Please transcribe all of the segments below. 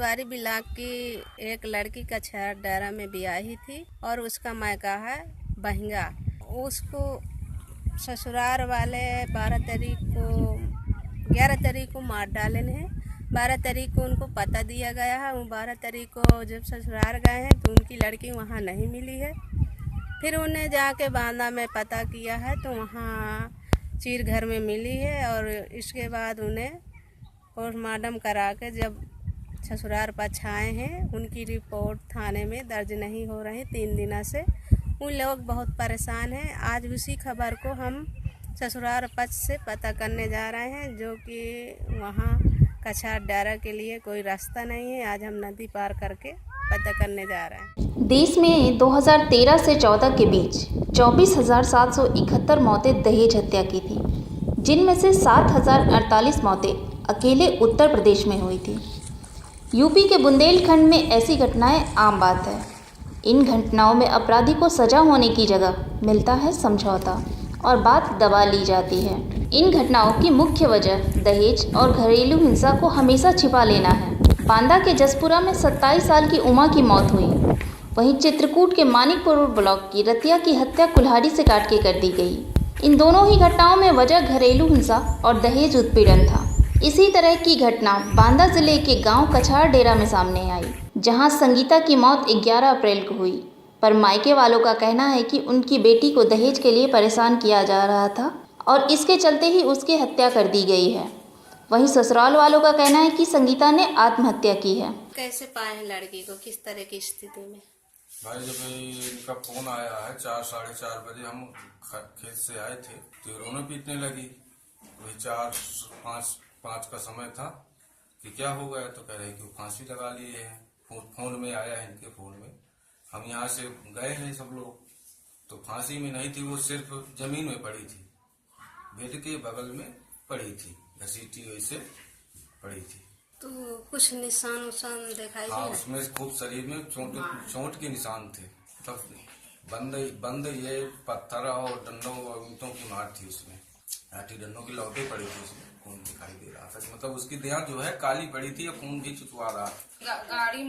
Tiwari block की एक लड़की कछार डेरा में ब्याही थी और उसका मायका है बहिंगा। उसको ससुराल वाले 11 तारीख को मार डाले हैं। 12 तारीख को उनको पता दिया गया है। वो 12 तारीख को जब ससुराल गए हैं तो उनकी लड़की वहाँ नहीं मिली है। फिर उन्हें जाके बांदा में पता किया है तो वहाँ चीर घर में मिली है। और इसके बाद उन्हें पोस्टमार्टम करा के जब ससुराल पक्ष आए हैं, उनकी रिपोर्ट थाने में दर्ज नहीं हो रही 3 दिनों से। उन लोग बहुत परेशान हैं। आज उसी खबर को हम ससुराल पक्ष से पता करने जा रहे हैं, जो कि वहाँ कछार डेरा के लिए कोई रास्ता नहीं है। आज हम नदी पार करके पता करने जा रहे हैं। देश में 2013 से 14 के बीच 24,771 मौतें दहेज हत्या की थी, जिनमें से 7,048 मौतें अकेले उत्तर प्रदेश में हुई थी। यूपी के बुंदेलखंड में ऐसी घटनाएं आम बात है। इन घटनाओं में अपराधी को सजा होने की जगह मिलता है समझौता और बात दबा ली जाती है। इन घटनाओं की मुख्य वजह दहेज और घरेलू हिंसा को हमेशा छिपा लेना है। बांदा के जसपुरा में 27 साल की उमा की मौत हुई। वहीं चित्रकूट के मानिकपुर ब्लॉक की रतिया की हत्या कुल्हाड़ी से काट के कर दी गई। इन दोनों ही घटनाओं में वजह घरेलू हिंसा और दहेज उत्पीड़न था। इसी तरह की घटना बांदा जिले के गांव कछार डेरा में सामने आई, जहां संगीता की मौत 11 अप्रैल को हुई। पर मायके वालों का कहना है कि उनकी बेटी को दहेज के लिए परेशान किया जा रहा था और इसके चलते ही उसकी हत्या कर दी गई है। वहीं ससुराल वालों का कहना है कि संगीता ने आत्महत्या की है। कैसे पाए हैं लड़की को, किस तरह की स्थिति में? भाई जब इनका फोन आया है 4 साढ़े 4 बजे, हम खेत से आए थे तो रोने पीटने लगी। वही 4-5 का समय था कि क्या हो गया, तो कह रहे कि वो फांसी लगा लिए हैं। फोन में आया है इनके फोन में। हम यहाँ से गए हैं सब लोग, तो फांसी में नहीं थी, वो सिर्फ जमीन में पड़ी थी, बेड के बगल में पड़ी थी, घसीटी वैसे पड़ी थी। तो कुछ निशान दिखाई हाँ, उसमें खूब शरीर में चोट के निशान थे। तब बंद ये पत्थर और डंडों और ईंटों की मार थी उसमें। लाठी डंडों की लौटे पड़ी थी, उसमें खून दिखाई दे रहा था। मतलब उसकी देह जो है काली पड़ी थी, खून भी चुचवा रहा था। गाड़ी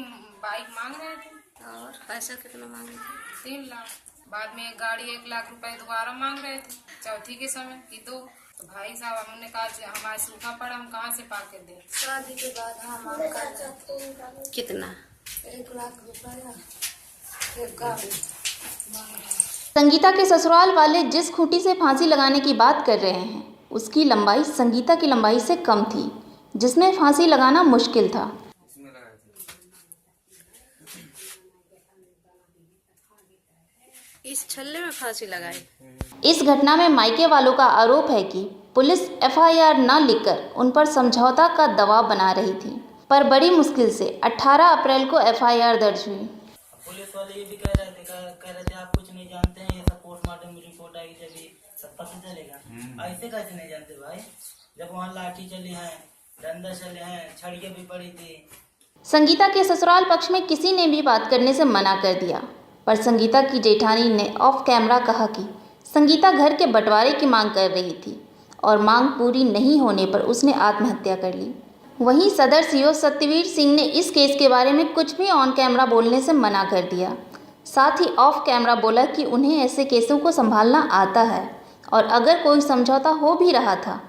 बाइक मांग रहे थे और पैसा कितना मांगे थे? 3 लाख। बाद में गाड़ी 1 लाख रुपए दोबारा मांग रहे थे चौथी के समय की। तो भाई साहब हमने कहा हमारे सूखा पड़ा, हम कहाँ से पा के दें। शादी के बाद हम कितना 1 लाख रुपया एक गाड़ी। संगीता के ससुराल वाले जिस खूंटी से फांसी लगाने की बात कर रहे हैं, उसकी लंबाई संगीता की लंबाई से कम थी, जिसमें फांसी लगाना मुश्किल था। इस छल्ले में फांसी लगाई। इस घटना में मायके वालों का आरोप है कि पुलिस एफआईआर न लिखकर उन पर समझौता का दबाव बना रही थी, पर बड़ी मुश्किल से 18 अप्रैल को एफआईआर दर्ज हुई। पुलिस वाले ये भी कह रहे थे आप कुछ नहीं जानते हैं, ये सब पोस्टमार्टम रिपोर्ट आई जब सब पता चलेगा। ऐसे कैसे नहीं जानते भाई, जब वहाँ लाठी चली है, डंडा चले हैं, छड़ियाँ भी पड़ी थी। संगीता के ससुराल पक्ष में किसी ने भी बात करने से मना कर दिया, पर संगीता की जेठानी ने ऑफ कैमरा कहा कि संगीता घर के बंटवारे की मांग कर रही थी और मांग पूरी नहीं होने पर उसने आत्महत्या कर ली। वहीं सदर सीओ सत्यवीर सिंह ने इस केस के बारे में कुछ भी ऑन कैमरा बोलने से मना कर दिया। साथ ही ऑफ कैमरा बोला कि उन्हें ऐसे केसों को संभालना आता है और अगर कोई समझौता हो भी रहा था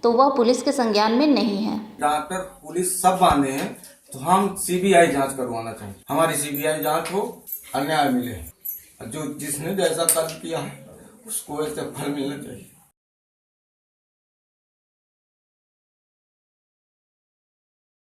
तो वह पुलिस के संज्ञान में नहीं है। डॉक्टर पुलिस सब माने हैं, तो हम सीबीआई जांच करवाना चाहिए। हमारी सीबीआई जांच हो, अन्याय मिले, जो जिसने जैसा कर्म किया है उसको ऐसे फल मिलना चाहिए।